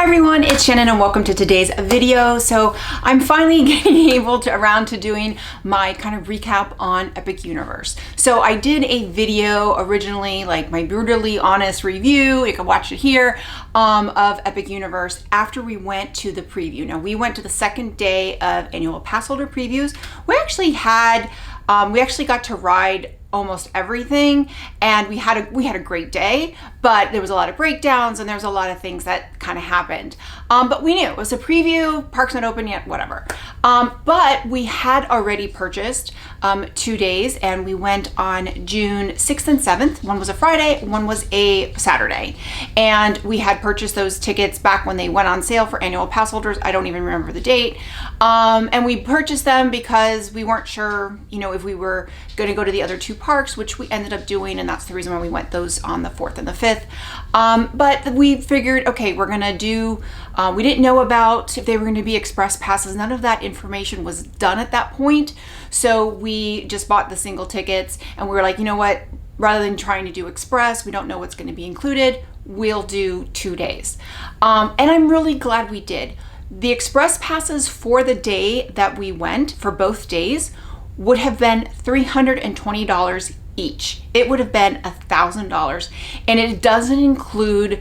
everyone, it's Shannon and welcome to today's video. So I'm finally getting around to doing my kind of recap on Epic Universe. So I did a video originally, like my brutally honest review, you can watch it here, of Epic Universe after we went to the preview. Now we went to the second day of Annual Passholder previews. We actually got to ride almost everything, and we had a great day, but there was a lot of breakdowns and there was a lot of things that kind of happened. But we knew it was a preview, park's not open yet, whatever. But we had already purchased 2 days, and we went on June 6th and 7th. One was a Friday, one was a Saturday. And we had purchased those tickets back when they went on sale for Annual Pass holders. I don't even remember the date. And we purchased them because we weren't sure, if we were going to go to the other two parks, which we ended up doing, and that's the reason why we went those on the 4th and the 5th. But we figured, okay, we're gonna do, we didn't know about if they were going to be express passes. None of that information was done at that point. So we just bought the single tickets, and we were like, you know what, rather than trying to do express, we don't know what's going to be included, we'll do 2 days. And I'm really glad we did. The express passes for the day that we went, for both days, would have been $320 each. It would have been $1,000, and it doesn't include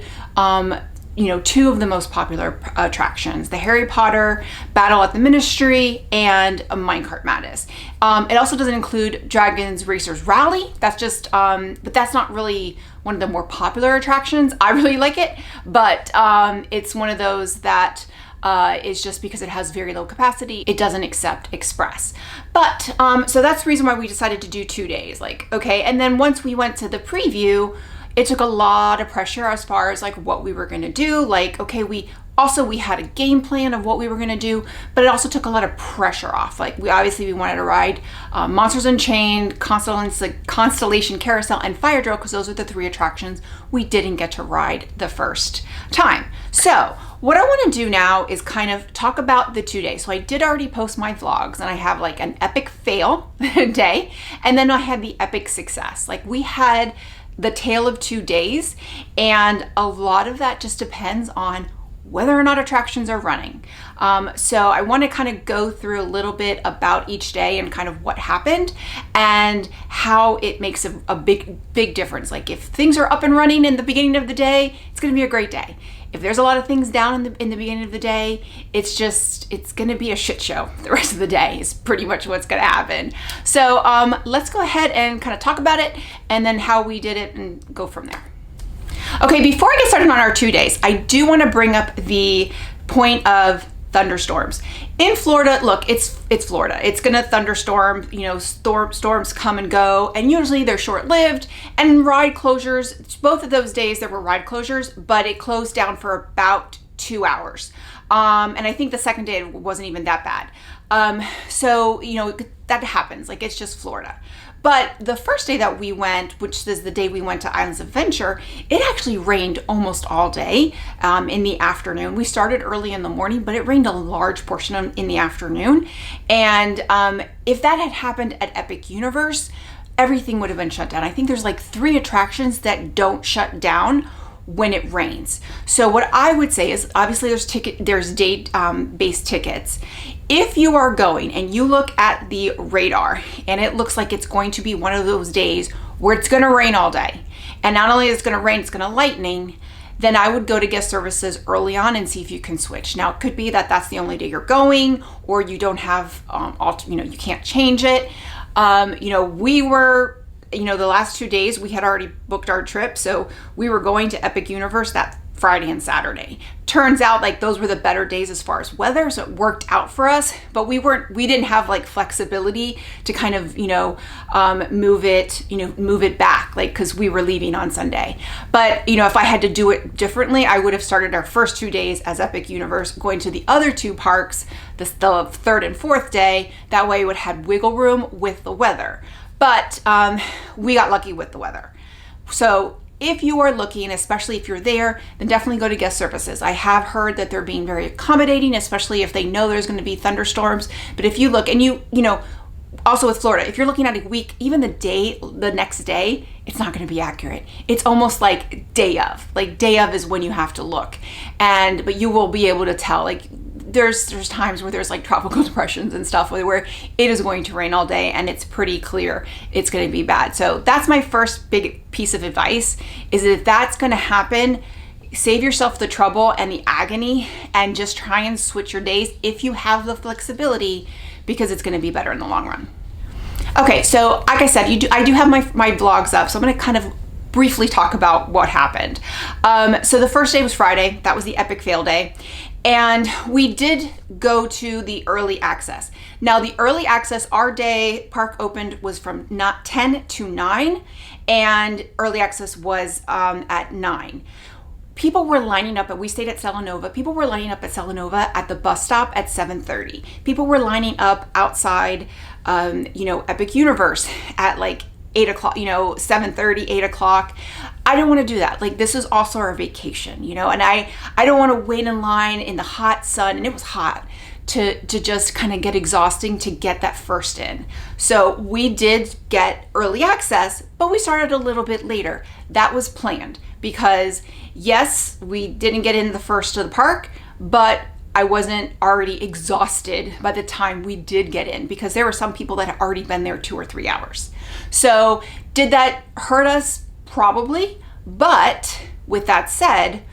two of the most popular attractions, the Harry Potter Battle at the Ministry and Minecart Madness. It also doesn't include Dragons Racers Rally. That's just, but that's not really one of the more popular attractions. I really like it, but it's one of those that is just because it has very low capacity, it doesn't accept express. But so that's the reason why we decided to do 2 days. And then once we went to the preview, it took a lot of pressure as far as what we were going to do. We had a game plan of what we were going to do, but it also took a lot of pressure off. We wanted to ride Monsters Unchained, Constellation Carousel, and Fire Drill, because those are the 3 attractions we didn't get to ride the first time. So what I want to do now is kind of talk about the 2 days. So I did already post my vlogs, and I have an epic fail day, and then I had the epic success. We had the tale of 2 days, and a lot of that just depends on whether or not attractions are running. So I want to kind of go through a little bit about each day and kind of what happened and how it makes a big difference. If things are up and running in the beginning of the day, it's going to be a great day. If there's a lot of things down in the beginning of the day, it's going to be a shit show the rest of the day is pretty much what's going to happen. So let's go ahead and kind of talk about it and then how we did it and go from there. Okay, before I get started on our 2 days, I do want to bring up the point of thunderstorms. In Florida, look, it's Florida. It's gonna thunderstorm, storms come and go, and usually they're short-lived. And ride closures, both of those days there were ride closures, but it closed down for about 2 hours. And I think the second day it wasn't even that bad. So, that happens, it's just Florida. But the first day that we went, which is the day we went to Islands of Adventure, it actually rained almost all day in the afternoon. We started early in the morning, but it rained a large portion in the afternoon. And if that had happened at Epic Universe, everything would have been shut down. I think there's 3 attractions that don't shut down when it rains. So what I would say is, obviously there's date-based tickets. If you are going and you look at the radar and it looks like it's going to be one of those days where it's going to rain all day, and not only is it going to rain, it's going to lightning, then I would go to guest services early on and see if you can switch. Now, it could be that that's the only day you're going, or you don't have, you can't change it. We were, the last 2 days we had already booked our trip, so we were going to Epic Universe that Friday and Saturday. Turns out those were the better days as far as weather, so it worked out for us, but we didn't have flexibility to kind of move it back, because we were leaving on Sunday. But if I had to do it differently, I would have started our first 2 days as Epic Universe, going to the other 2 parks the 3rd and 4th day. That way it would have wiggle room with the weather. But we got lucky with the weather. So if you are looking, especially if you're there, then definitely go to guest services. I have heard that they're being very accommodating, especially if they know there's going to be thunderstorms. But if you look, and also with Florida, if you're looking at a week, even the next day, it's not going to be accurate. It's almost like day of. Like day of is when you have to look, but you will be able to tell. Like there's times where there's like tropical depressions and stuff where it is going to rain all day and it's pretty clear it's going to be bad. So that's my first big piece of advice, is that if that's going to happen, save yourself the trouble and the agony and just try and switch your days if you have the flexibility, because it's going to be better in the long run. Okay, so like I said, I do have my vlogs up, so I'm going to kind of briefly talk about what happened. So the first day was Friday. That was the epic fail day. And we did go to the early access. Now the early access, our day park opened was from 10 to 9, and early access was at 9. People were lining up, we stayed at Selenova. People were lining up at Selenova at the bus stop at 7:30. People were lining up outside, Epic Universe at like 8 o'clock, 7:30, 8 o'clock. I don't want to do that. Like, this is also our vacation, and I don't want to wait in line in the hot sun, and it was hot, to just kind of get exhausting to get that first in. So we did get early access, but we started a little bit later. That was planned because yes, we didn't get in the first to the park, but I wasn't already exhausted by the time we did get in, because there were some people that had already been there 2 or 3 hours. So did that hurt us? Probably. But with that said,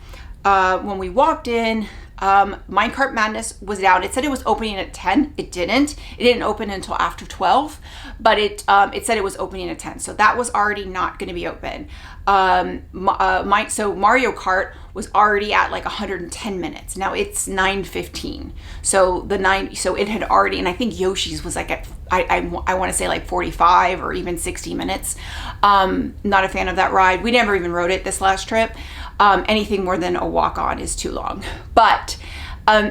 when we walked in, Minecart Madness was down. It said it was opening at 10. It didn't. It didn't open until after 12, but it said it was opening at 10. So that was already not going to be open. So Mario Kart was already at like 110 minutes. Now it's 9:15. So it had already, and I think Yoshi's was like at, I want to say like 45 or even 60 minutes. Not a fan of that ride. We never even rode it this last trip. Anything more than a walk on is too long. But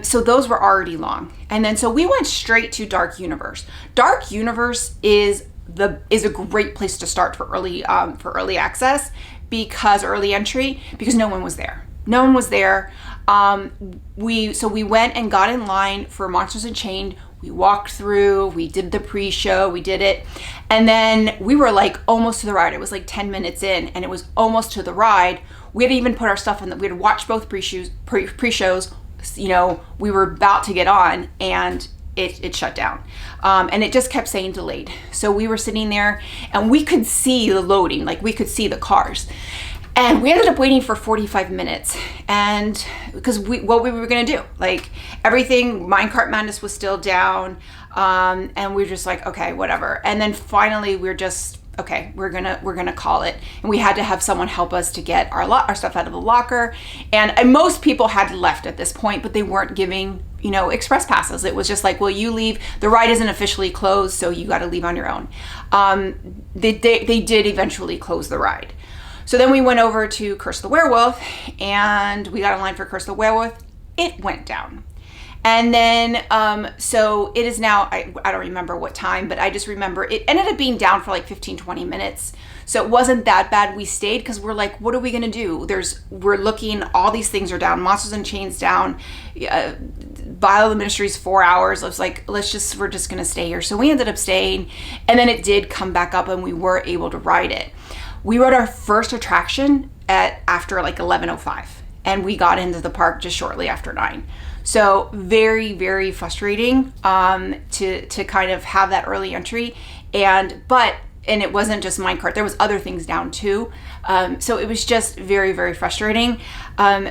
so those were already long. And then so we went straight to Dark Universe. Dark Universe is a great place to start for early access, because early entry, because no one was there. No one was there. We went and got in line for Monsters Unchained. We walked through, we did the pre-show, we did it. And then we were like almost to the ride. It was like 10 minutes in and it was almost to the ride. We had even put our stuff in we had watched both pre-shows. We were about to get on and it shut down. And it just kept saying delayed. So we were sitting there and we could see the loading, like we could see the cars. And we ended up waiting for 45 minutes, and because what we were gonna do, like everything, Minecart Madness was still down, and we were just like, okay, whatever. And then finally we're just, okay, we're gonna call it. And we had to have someone help us to get our stuff out of the locker. And most people had left at this point, but they weren't giving, express passes. It was just like, well, you leave. The ride isn't officially closed, so you got to leave on your own. They did eventually close the ride. So then we went over to Curse the Werewolf, and we got in line for Curse the Werewolf. It went down. And then, so it is now, I don't remember what time, but I just remember it ended up being down for like 15, 20 minutes. So it wasn't that bad. We stayed because we're like, what are we going to do? We're looking, all these things are down. Monsters Unchained's down. Battle of the Ministry's 4 hours. I was like, we're just going to stay here. So we ended up staying, and then it did come back up and we were able to ride it. We rode our first attraction after like 11:05, and we got into the park just shortly after 9. So very, very frustrating to kind of have that early entry, and it wasn't just Minecart. There was other things down too. So it was just very, very frustrating.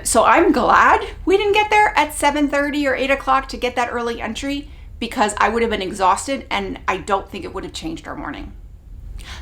So I'm glad we didn't get there at 7:30 or 8 o'clock to get that early entry, because I would have been exhausted and I don't think it would have changed our morning.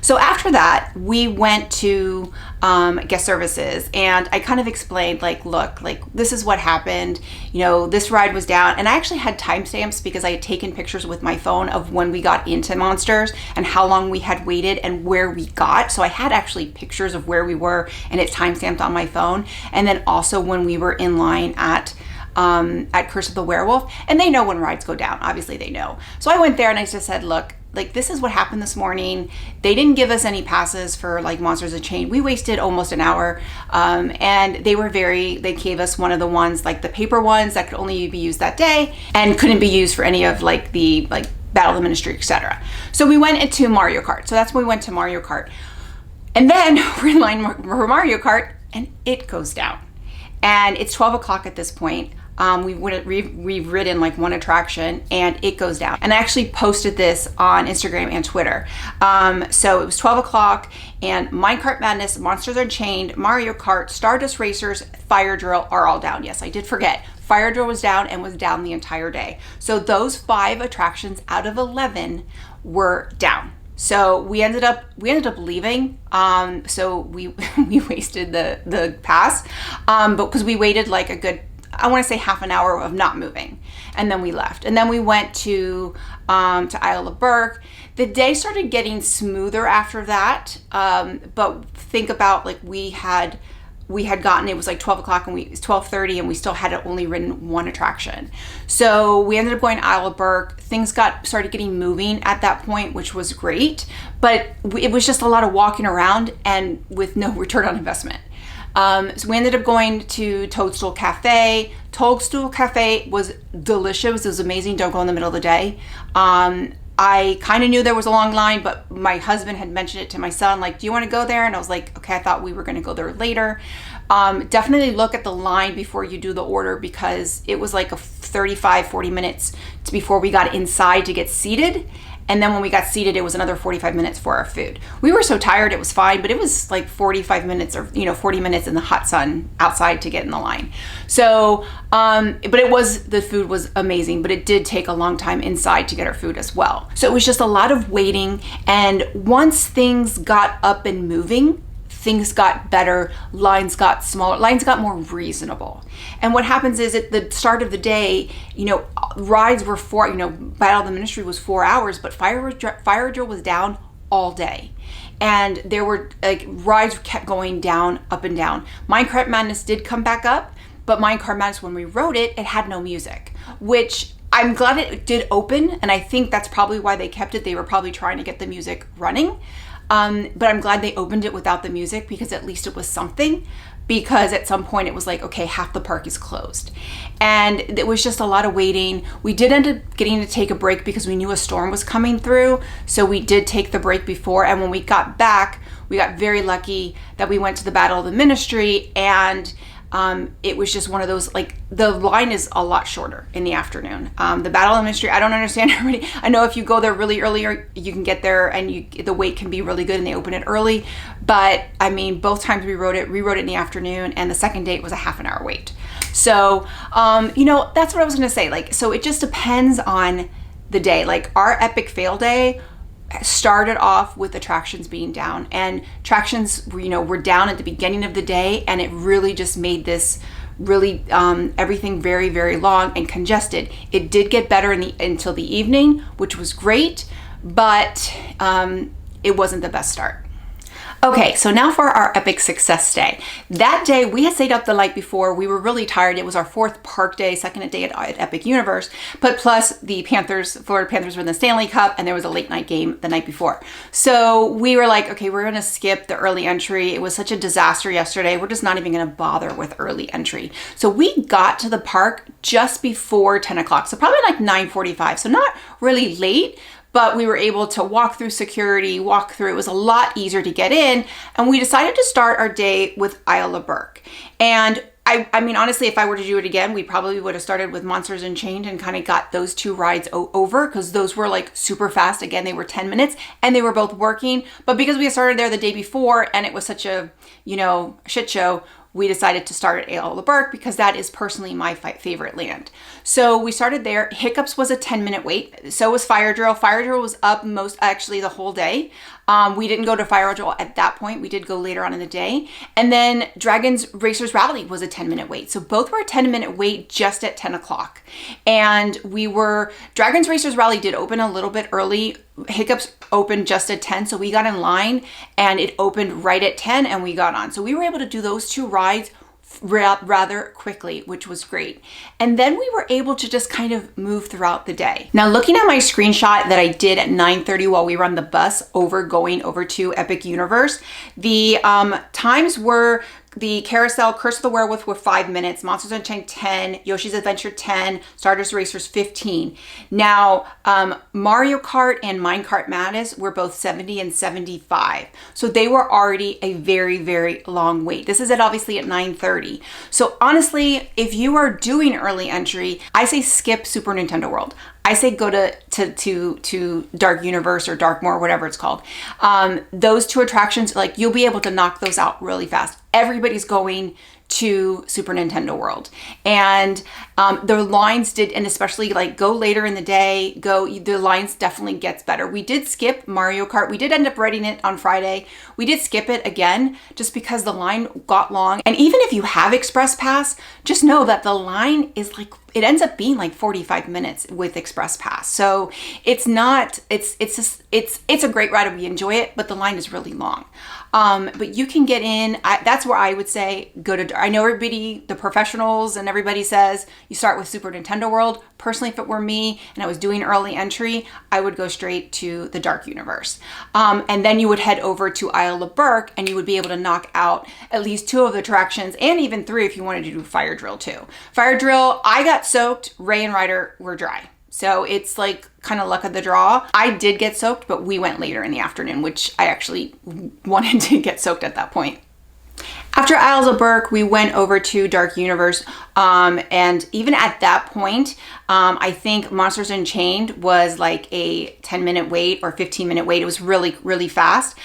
So after that, we went to guest services, and I kind of explained, like, look, like, this is what happened. This ride was down, and I actually had timestamps because I had taken pictures with my phone of when we got into Monsters and how long we had waited and where we got. So I had actually pictures of where we were, and it's timestamped on my phone. And then also when we were in line at Curse of the Werewolf, and they know when rides go down. Obviously they know. So I went there and I just said, look, like, this is what happened this morning. They didn't give us any passes for like Monsters Unchained. We wasted almost an hour. And they gave us one of the ones, like the paper ones that could only be used that day and couldn't be used for any of like the Battle of the Ministry, etc. So we went into Mario Kart. So that's when we went to Mario Kart. And then we're in line for Mario Kart and it goes down. And it's 12 o'clock at this point. We've ridden like one attraction and it goes down. And I actually posted this on Instagram and Twitter. So it was 12 o'clock and Minecart Madness, Monsters Unchained, Mario Kart, Stardust Racers, Fire Drill are all down. Yes, I did forget. Fire Drill was down and was down the entire day. So those 5 attractions out of 11 were down. So we ended up leaving. So we wasted the pass, but because we waited like a good, I want to say half an hour of not moving, and then we left. And then we went to Isle of Burke. The day started getting smoother after that, but think about like we had gotten, it was like 12 o'clock and it's 12:30 and we still had only ridden one attraction. So we ended up going to Isle of Burke. Things started getting moving at that point, which was great, but it was just a lot of walking around and with no return on investment. So we ended up going to Toadstool Cafe. Toadstool Cafe was delicious. It was amazing. Don't go in the middle of the day. I kind of knew there was a long line, but my husband had mentioned it to my son, like, do you want to go there? And I was like, okay, I thought we were going to go there later. Definitely look at the line before you do the order because it was like a 35-40 minutes before we got inside to get seated. And then when we got seated, it was another 45 minutes for our food. We were so tired, it was fine, but it was like 45 minutes or 40 minutes in the hot sun outside to get in the line. So, but the food was amazing, but it did take a long time inside to get our food as well. So it was just a lot of waiting. And once things got up and moving, things got better, lines got smaller, lines got more reasonable. And what happens is at the start of the day, rides were Battle of the Ministry was 4 hours, but Fire Drill was down all day. And there were rides kept going down, up and down. Minecart Madness did come back up, but Minecart Madness, when we rode it had no music, which I'm glad it did open. And I think that's probably why they kept it. They were probably trying to get the music running. But I'm glad they opened it without the music because at least it was something, because at some point it was like, okay, half the park is closed. And it was just a lot of waiting. We did end up getting to take a break because we knew a storm was coming through. So we did take the break before. And when we got back, we got very lucky that we went to the Battle of the Ministry and it was just one of those, like, the line is a lot shorter in the afternoon. The Battle of the Ministry, I don't understand everybody. I know if you go there really early, you can get there and the wait can be really good and they open it early. But I mean, both times we rode it in the afternoon, and the second day it was a half an hour wait. So, that's what I was going to say. Like, so it just depends on the day. Like our epic fail day started off with attractions being down, and attractions were down at the beginning of the day, and it really just made this really everything very, very long and congested. It did get better until the evening, which was great, but it wasn't the best start. Okay, so now for our epic success day. That day, we had stayed up the night before. We were really tired. It was our 4th park day, second day at Epic Universe, but plus the Florida Panthers were in the Stanley Cup, and there was a late night game the night before. So we were like, okay, we're gonna skip the early entry. It was such a disaster yesterday. We're just not even gonna bother with early entry. So we got to the park just before 10 o'clock, so probably like 9:45, so not really late, but we were able to walk through security, it was a lot easier to get in, and we decided to start our day with Isle of Burke. And I mean, honestly, if I were to do it again, we probably would have started with Monsters Unchained and kind of got those 2 rides over, because those were like super fast. Again, they were 10 minutes and they were both working, but because we had started there the day before and it was such a, shit show, we decided to start at Isle of Burke because that is personally my favorite land. So we started there. Hiccups was a 10-minute wait. So was Fire Drill. Fire Drill was up the whole day. We didn't go to Fire Drill at that point. We did go later on in the day. And then Dragons Racers Rally was a 10-minute wait. So both were a 10-minute wait just at 10 o'clock. And Dragons Racers Rally did open a little bit early. Hiccups opened just at 10. So we got in line and it opened right at 10 and we got on. So we were able to do those 2 rides rather quickly, which was great. And then we were able to just kind of move throughout the day. Now, looking at my screenshot that I did at 9:30 while we were on the bus going over to Epic Universe, the times were the carousel, Curse of the Werewolf were 5 minutes, Monsters Unchained 10, Yoshi's Adventure 10, Stardust Racers 15. Now, Mario Kart and Minecart Madness were both 70 and 75. So they were already a very, very long wait. This is obviously at 9:30. So honestly, if you are doing early entry, I say skip Super Nintendo World. I say go to Dark Universe or Darkmoor, whatever it's called. Those two attractions, like, you'll be able to knock those out really fast. Everybody's going to Super Nintendo World, and the lines did, and especially like go later in the day, the lines definitely gets better. We did skip Mario Kart. We did end up renting it on Friday. We did skip it again just because the line got long. And even if you have Express Pass, just know that the line is like, it ends up being like 45 minutes with Express Pass. So it's not, it's a great ride and we enjoy it, but the line is really long. But you can get in. That's where I would say go to. I know everybody, the professionals and everybody says you start with Super Nintendo World. Personally, if it were me and I was doing early entry, I would go straight to the Dark Universe. And then you would head over to Isle of Berk and you would be able to knock out at least 2 of the attractions, and even 3 if you wanted to do Fire Drill too. Fire Drill, I got soaked. Ray and Ryder were dry. So it's like kind of luck of the draw. I did get soaked, but we went later in the afternoon, which I actually wanted to get soaked at that point. After Isles of Berk, we went over to Dark Universe, and even at that point, I think Monsters Unchained was like a 10-minute wait or 15-minute wait. It was really, really fast.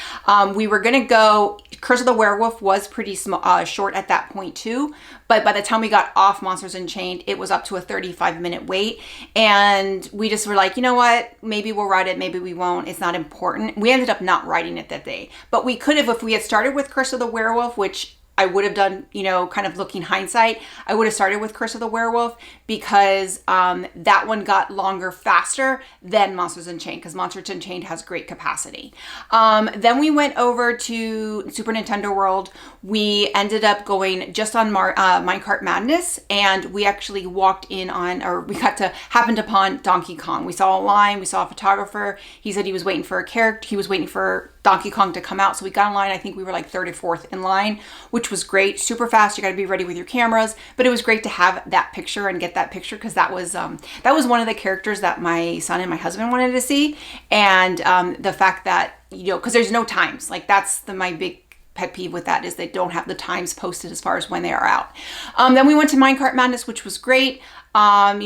We were gonna go, Curse of the Werewolf was pretty short at that point too, but by the time we got off Monsters Unchained, it was up to a 35-minute wait, and we just were like, you know what, maybe we'll ride it, maybe we won't, it's not important. We ended up not riding it that day, but we could have, if we had started with Curse of the Werewolf, which I would have done, you know, kind of looking hindsight, I would have started with Curse of the Werewolf because that one got longer faster than Monsters Unchained, because Monsters Unchained has great capacity. Then we went over to Super Nintendo World. We ended up going just on Minecart Madness, and we actually walked in on, or we happened upon Donkey Kong. We saw a line, we saw a photographer. He said he was waiting for a character. He was waiting for Donkey Kong to come out. So we got in line. I think we were like 3rd or 4th in line, which was great. Super fast. You got to be ready with your cameras, but it was great to have that picture and get that picture, because that was one of the characters that my son and my husband wanted to see. And the fact that, you know, because there's no times, like that's my big pet peeve with that, is they don't have the times posted as far as when they are out. Then we went to Minecart Madness, which was great. You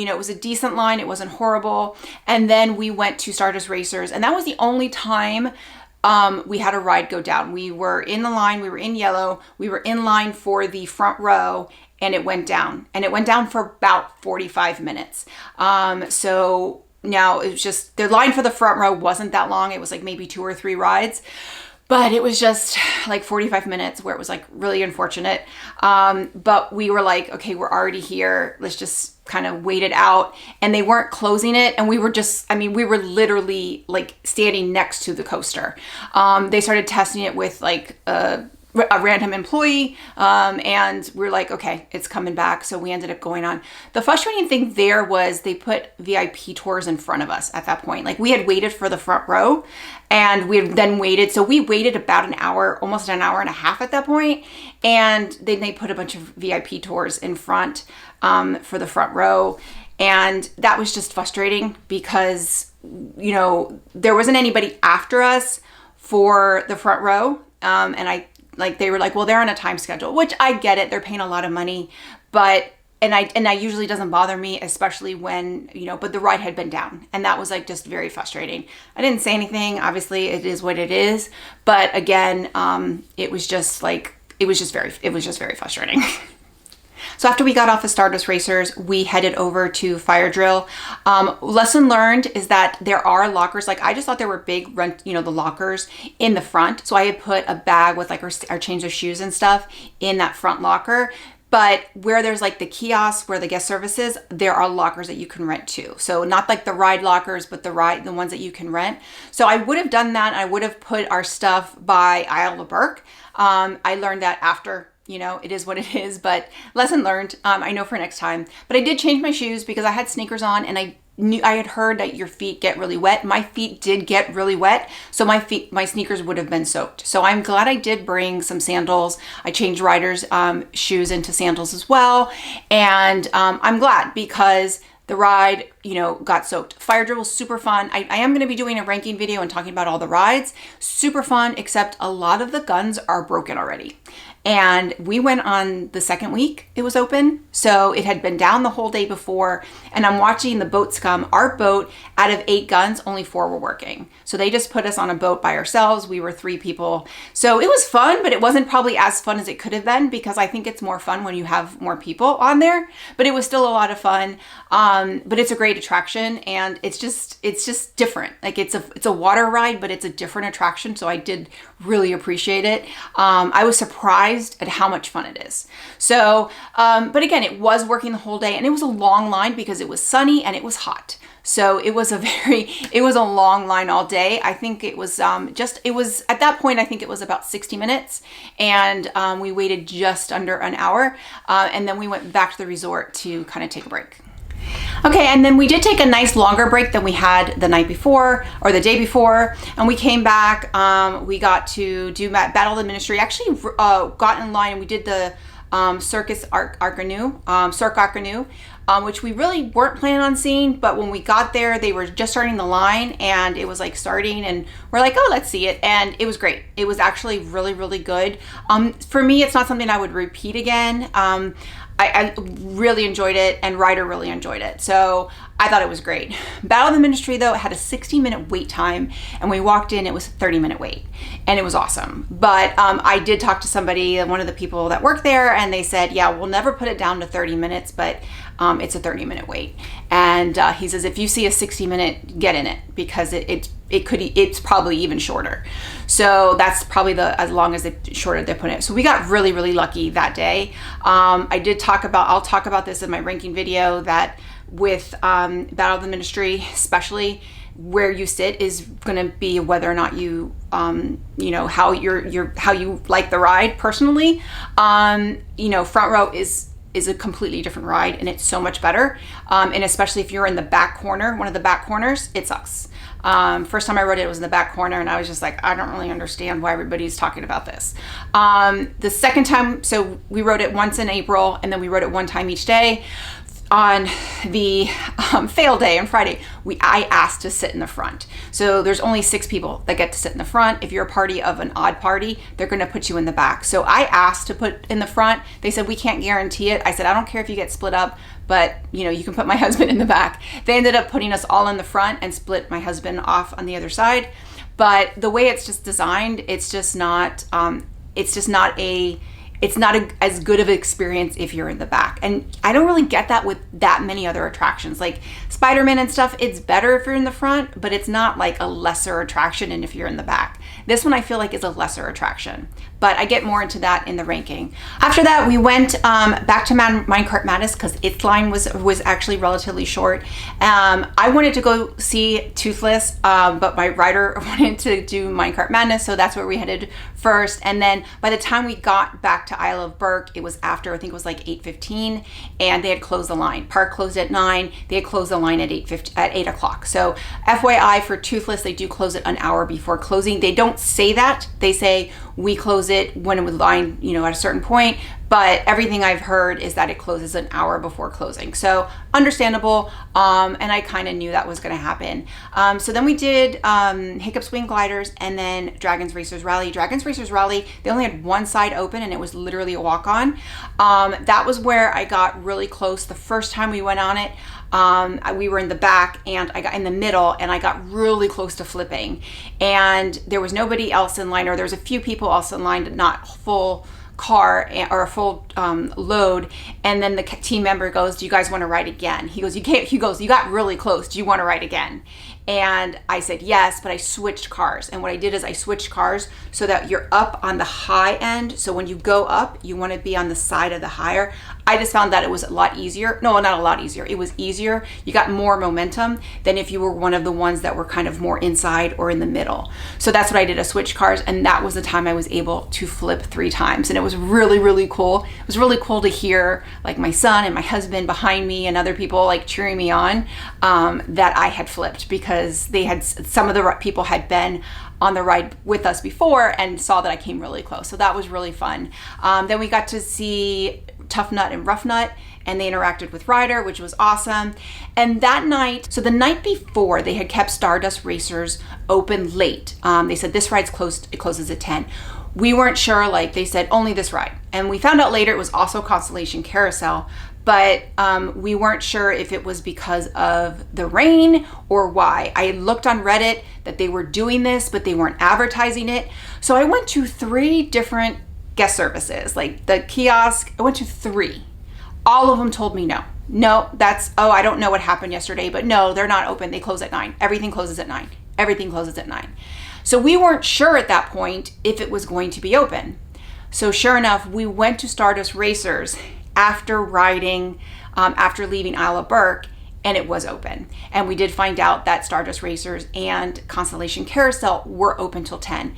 know, it was a decent line. It wasn't horrible. And then we went to Stardust Racers, and that was the only time we had a ride go down. We were in the line, we were in yellow, we were in line for the front row, and it went down. And it went down for about 45 minutes. So now it was just, the line for the front row wasn't that long. It was like maybe 2 or 3 rides. But it was just like 45 minutes where it was like really unfortunate. But we were like, okay, we're already here. Let's just kind of wait it out. And they weren't closing it. And we were just, I mean, we were literally like standing next to the coaster. They started testing it with like a random employee, and we're like, okay, it's coming back. So we ended up going on. The frustrating thing there was they put VIP tours in front of us at that point. Like we had waited for the front row, and we had then waited. So we waited about an hour, almost an hour and a half at that point. And then they put a bunch of VIP tours in front for the front row. And that was just frustrating because, you know, there wasn't anybody after us for the front row. And they were like, well, they're on a time schedule, which I get it. They're paying a lot of money, but, and I usually doesn't bother me, especially when, you know, but the ride had been down, and that was like just very frustrating. I didn't say anything. Obviously it is what it is. But again, it was just very frustrating. So after we got off of Stardust Racers, we headed over to Fire Drill. Lesson learned is that there are lockers. Like I just thought there were big, the lockers in the front. So I had put a bag with like our change of shoes and stuff in that front locker. But where there's like the kiosks where the guest services, there are lockers that you can rent too. So not like the ride lockers, but the ones that you can rent. So I would have done that. I would have put our stuff by Isle of Berk. I learned that after, you know, it is what it is, but lesson learned. I know for next time. But I did change my shoes because I had sneakers on, and I I had heard that your feet get really wet. My feet did get really wet, so my sneakers would have been soaked. So I'm glad I did bring some sandals. I changed Ryder's shoes into sandals as well, and I'm glad because the ride, got soaked. Fire drill was super fun. I am going to be doing a ranking video and talking about all the rides. Super fun, except a lot of the guns are broken already. And we went on the second week it was open. So it had been down the whole day before. And I'm watching the boats come. Our boat, out of 8 guns, only 4 were working. So they just put us on a boat by ourselves. We were 3 people. So it was fun, but it wasn't probably as fun as it could have been because I think it's more fun when you have more people on there. But it was still a lot of fun. But it's a great attraction and it's just different. Like it's a water ride, but it's a different attraction. So I did really appreciate it. I was surprised at how much fun it is. So, but again, it was working the whole day and it was a long line because it was sunny and it was hot. So it was a long line all day. I think it was at that point, I think it was about 60 minutes and we waited just under an hour. And then we went back to the resort to kind of take a break. Okay, and then we did take a nice longer break than we had the night before or the day before, and we came back. We got to do Battle of the Ministry. Actually, got in line and we did the Circus Arcanu, which we really weren't planning on seeing. But when we got there, they were just starting the line, and it was like starting, and we're like, oh, let's see it, and it was great. It was actually really, really good. For me, it's not something I would repeat again. I really enjoyed it and Ryder really enjoyed it. So I thought it was great. Battle of the Ministry though, it had a 60-minute wait time and we walked in, it was a 30-minute wait and it was awesome. But I did talk to somebody, one of the people that worked there, and they said, yeah, we'll never put it down to 30 minutes, but it's a 30-minute wait. And he says, if you see a 60-minute, get in it because it's probably even shorter. So that's probably as long as the shorter they put it. So we got really, really lucky that day. I'll talk about this in my ranking video that with Battle of the Ministry, especially where you sit is going to be whether or not you, how you like the ride personally. Front row is a completely different ride and it's so much better. And especially if you're in the back corner, one of the back corners, it sucks. First time I rode it, it was in the back corner and I was just like, I don't really understand why everybody's talking about this. The second time, so we rode it once in April and then we rode it one time each day. On the fail day on Friday, I asked to sit in the front. So there's only 6 people that get to sit in the front. If you're a party of an odd party, they're going to put you in the back. So I asked to put in the front. They said, we can't guarantee it. I said, I don't care if you get split up, but you can put my husband in the back. They ended up putting us all in the front and split my husband off on the other side. But the way it's just designed, it's not as good of an experience if you're in the back. And I don't really get that with that many other attractions. Like Spider-Man and stuff, it's better if you're in the front, but it's not like a lesser attraction and if you're in the back. This one I feel like is a lesser attraction, but I get more into that in the ranking. After that, we went back to Minecart Madness because its line was actually relatively short. I wanted to go see Toothless, but my rider wanted to do Minecart Madness, so that's where we headed first. And then by the time we got back to Isle of Burke, it was after, I think it was like 8:15, and they had closed the line. Park closed at 9. They had closed the line at 8 o'clock. So FYI for Toothless, they do close it an hour before closing. They don't say that. They say we close it when it was line, at a certain point. But everything I've heard is that it closes an hour before closing. So understandable. And I kind of knew that was going to happen. So then we did Hiccup Swing Gliders and then Dragons Racers Rally. Dragons Racers Rally, they only had one side open and it was literally a walk-on. That was where I got really close the first time we went on it. We were in the back and I got in the middle and I got really close to flipping. And there was nobody else in line, or there was a few people else in line, not full car or a full load. And then the team member goes, do you guys want to ride again? He goes, you got really close. Do you want to ride again? And I said yes, but I switched cars. And what I did is I switched cars so that you're up on the high end. So when you go up, you want to be on the side of the higher. I just found that it was a lot easier. No, not a lot easier. It was easier. You got more momentum than if you were one of the ones that were kind of more inside or in the middle. So that's what I did, I switched cars, and that was the time I was able to flip 3 times. And it was really, really cool. It was really cool to hear like my son and my husband behind me and other people like cheering me on that I had flipped, because they had, some of the people had been on the ride with us before and saw that I came really close. So that was really fun. Then we got to see Tough Nut and Rough Nut, and they interacted with Ryder, which was awesome. And that night, so the night before, they had kept Stardust Racers open late. They said this ride's closed, it closes at 10. We weren't sure, like they said, only this ride. And we found out later it was also Constellation Carousel, but we weren't sure if it was because of the rain or why. I looked on Reddit that they were doing this, but they weren't advertising it. So I went to 3 different guest services, like the kiosk. I went to 3. All of them told me no. No, that's, oh, I don't know what happened yesterday, but no, they're not open. They close at 9. Everything closes at 9. Everything closes at 9. So we weren't sure at that point if it was going to be open. So sure enough, we went to Stardust Racers after riding, after leaving Isle of Burke, and it was open. And we did find out that Stardust Racers and Constellation Carousel were open till 10.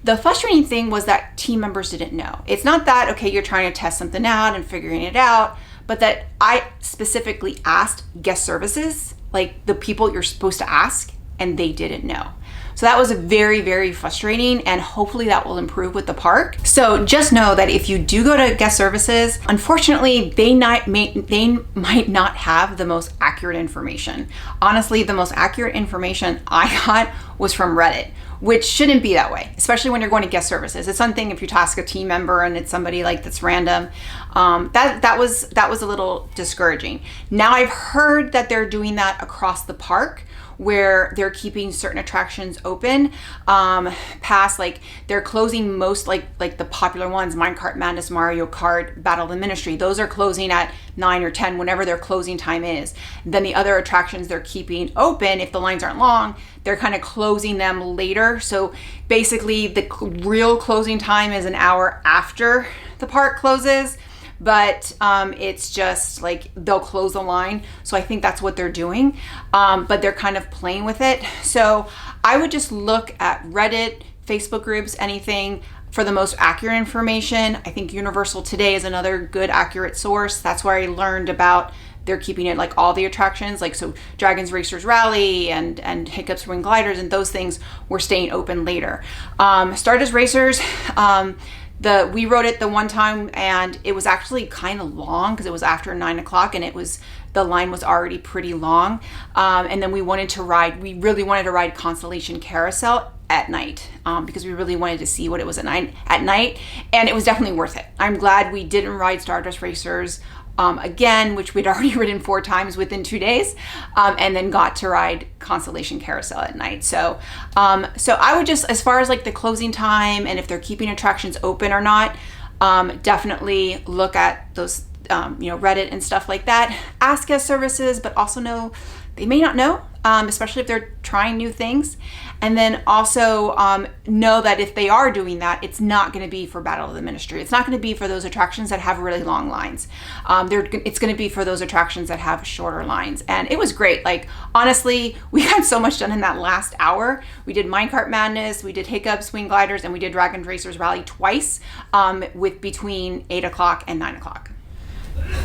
The frustrating thing was that team members didn't know. It's not that, okay, you're trying to test something out and figuring it out, but that I specifically asked guest services, like the people you're supposed to ask, and they didn't know. So that was very, very frustrating, and hopefully that will improve with the park. So just know that if you do go to guest services, unfortunately, they might not have the most accurate information. Honestly, the most accurate information I got was from Reddit, which shouldn't be that way, especially when you're going to guest services. It's one thing if you task a team member and it's somebody like that's random. That was a little discouraging. Now I've heard that they're doing that across the park, where they're keeping certain attractions open past, like they're closing most like the popular ones, Minecart Madness, Mario Kart, Battle of the Ministry. Those are closing at 9 or 10, whenever their closing time is. Then the other attractions they're keeping open, if the lines aren't long, they're kind of closing them later. So basically the real closing time is an hour after the park closes, but it's just like they'll close the line. So I think that's what they're doing, but they're kind of playing with it. So I would just look at Reddit, Facebook groups, anything for the most accurate information. I think Universal Today is another good accurate source. That's where I learned about they're keeping it like all the attractions, like so Dragons Racers Rally and Hiccups Wing Gliders and those things were staying open later. Stardust Racers, we rode it the one time and it was actually kind of long because it was after 9 o'clock and the line was already pretty long. And then we really wanted to ride Constellation Carousel at night because we really wanted to see what it was at night, and it was definitely worth it. I'm glad we didn't ride Stardust Racers again, which we'd already ridden 4 times within 2 days, and then got to ride Constellation Carousel at night. So I would just, as far as like the closing time and if they're keeping attractions open or not, definitely look at those, Reddit and stuff like that. Ask guest services, but also know they may not know, especially if they're trying new things. And then also know that if they are doing that, it's not going to be for Battle of the Ministry. It's not going to be for those attractions that have really long lines. It's going to be for those attractions that have shorter lines. And it was great. Like, honestly, we got so much done in that last hour. We did Minecart Madness, we did Hiccups, Wing Gliders, and we did Dragons Racers Rally twice with between 8 o'clock and 9 o'clock.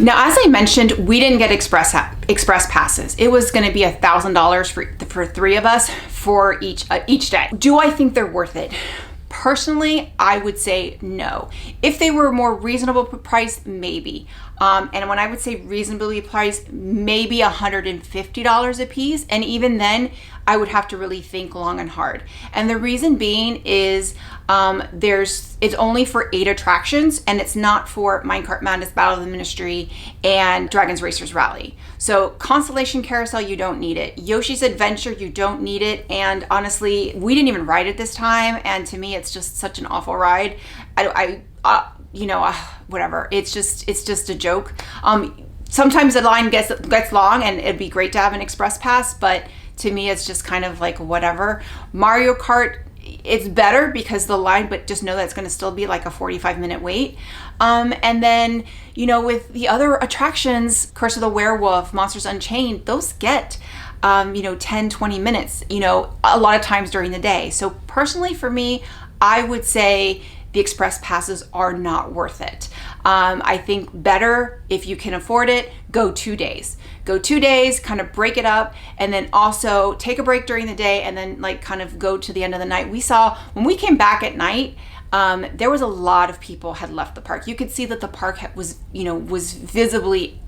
Now, as I mentioned, we didn't get express passes. It was going to be $1,000 for 3 of us for each day. Do I think they're worth it? Personally, I would say no. If they were more reasonable priced, maybe. And when I would say reasonably priced, maybe $150 a piece. And even then, I would have to really think long and hard. And the reason being is it's only for 8 attractions, and it's not for Minecart Madness, Battle of the Ministry, and Dragons Racers Rally. So Constellation Carousel, you don't need it. Yoshi's Adventure, you don't need it. And honestly, we didn't even ride it this time. And to me, it's just such an awful ride. Whatever. It's just a joke. Sometimes the line gets long, and it'd be great to have an express pass, but to me, it's just kind of like whatever. Mario Kart, it's better because the line, but just know that it's going to still be like a 45-minute wait. And then, with the other attractions, Curse of the Werewolf, Monsters Unchained, those get 10, 20 minutes, a lot of times during the day. So personally for me, I would say the express passes are not worth it. I think better, if you can afford it, go 2 days. Go 2 days, kind of break it up, and then also take a break during the day, and then like kind of go to the end of the night. We saw when we came back at night, there was a lot of people had left the park. You could see that the park was visibly,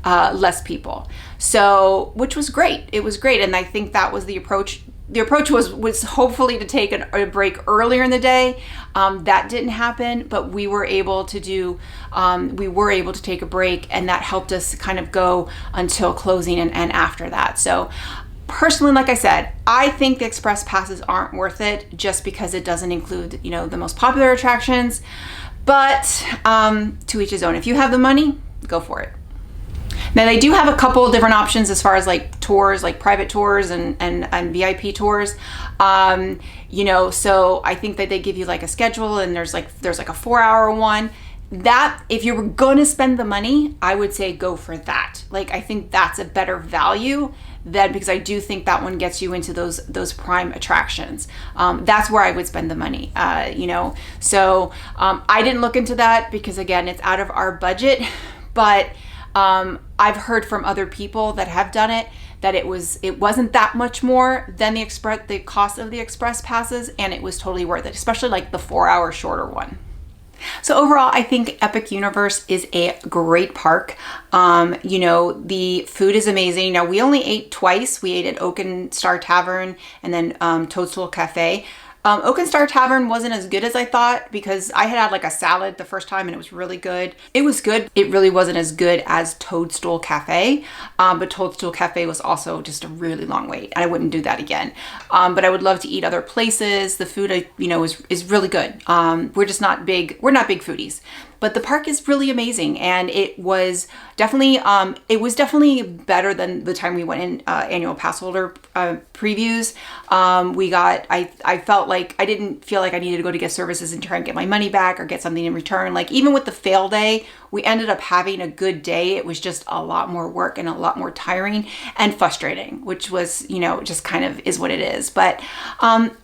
less people. So, which was great. It was great. And I think that was the approach. The approach was hopefully to take a break earlier in the day. That didn't happen, but we were able to take a break, and that helped us kind of go until closing and after that. So personally, like I said, I think the express passes aren't worth it just because it doesn't include, the most popular attractions, but to each his own. If you have the money, go for it. Now they do have a couple of different options as far as like tours, like private tours and VIP tours. So I think that they give you like a schedule, and there's like a 4-hour one. That, if you were gonna spend the money, I would say go for that. Like, I think that's a better value than, because I do think that one gets you into those prime attractions. That's where I would spend the money, So I didn't look into that because, again, it's out of our budget, but I've heard from other people that have done it that it wasn't that much more than the cost of the express passes, and it was totally worth it, especially like the 4-hour shorter one. So overall, I think Epic Universe is a great park. The food is amazing. Now, we only ate twice. We ate at Oak and Star Tavern and then Toadstool Cafe. Oak and Star Tavern wasn't as good as I thought because I had like a salad the first time and it was really good. It was good. It really wasn't as good as Toadstool Cafe, but Toadstool Cafe was also just a really long wait. I wouldn't do that again. But I would love to eat other places. The food, is really good. We're not big foodies. But the park is really amazing, and it was definitely better than the time we went in Annual Passholder previews. I felt like I didn't feel like I needed to go to guest services and try and get my money back or get something in return. Like, even with the fail day, we ended up having a good day. It was just a lot more work and a lot more tiring and frustrating, which was, just kind of is what it is. But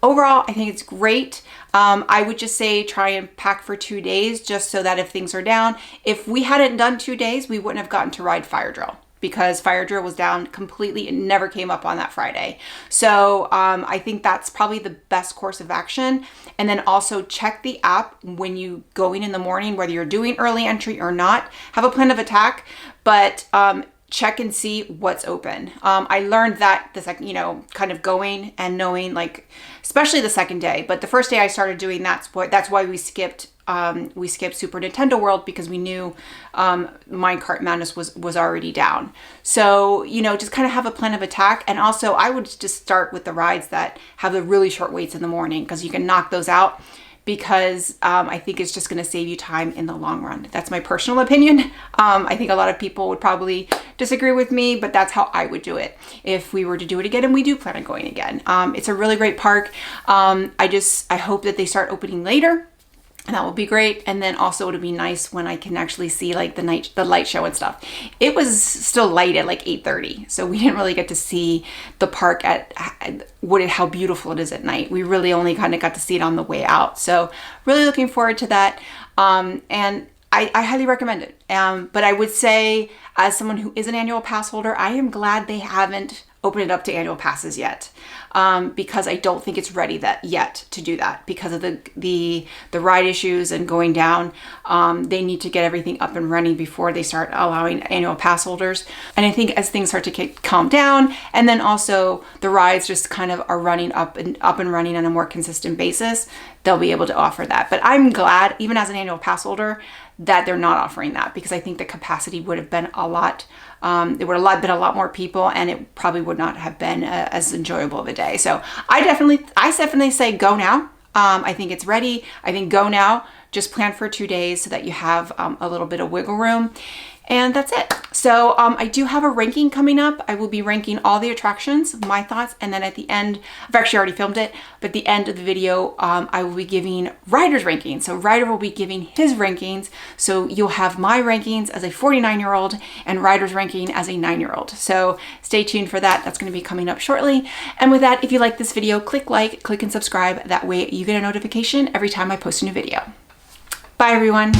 overall, I think it's great. I would just say try and pack for 2 days just so that if things are down, if we hadn't done 2 days, we wouldn't have gotten to ride Fire Drill because Fire Drill was down completely and never came up on that Friday. So I think that's probably the best course of action. And then also check the app when you going in the morning, whether you're doing early entry or not. Have a plan of attack, but check and see what's open. I learned that the second, kind of going and knowing, like, especially the second day, but the first day I started doing that's why we skipped Super Nintendo World, because we knew Minecart Madness was already down. So, just kind of have a plan of attack. And also I would just start with the rides that have the really short waits in the morning, because you can knock those out, because I think it's just going to save you time in the long run. That's my personal opinion. I think a lot of people would probably disagree with me, but that's how I would do it if we were to do it again, and we do plan on going again. It's a really great park. I hope that they start opening later, and that will be great. And then also it'll be nice when I can actually see like the light show and stuff. It was still light at like 8:30, so we didn't really get to see the park at how beautiful it is at night. We really only kind of got to see it on the way out. So really looking forward to that. And I highly recommend it. But I would say, as someone who is an annual pass holder, I am glad they haven't opened it up to annual passes yet, because I don't think it's ready yet to do that because of the ride issues and going down. They need to get everything up and running before they start allowing annual pass holders. And I think as things start to calm down, and then also the rides just kind of are running up and running on a more consistent basis, they'll be able to offer that. But I'm glad, even as an annual pass holder, that they're not offering that, because I think the capacity would have been a lot. It would have been a lot more people, and it probably would not have been as enjoyable of a day. So I definitely say go now. I think it's ready. I think go now. Just plan for 2 days so that you have a little bit of wiggle room. And that's it. So I do have a ranking coming up. I will be ranking all the attractions, my thoughts, and then at the end, I've actually already filmed it, but at the end of the video, I will be giving Ryder's rankings. So Ryder will be giving his rankings. So you'll have my rankings as a 49-year-old and Ryder's ranking as a 9-year-old. So stay tuned for that. That's going to be coming up shortly. And with that, if you like this video, click like, click and subscribe. That way you get a notification every time I post a new video. Bye everyone.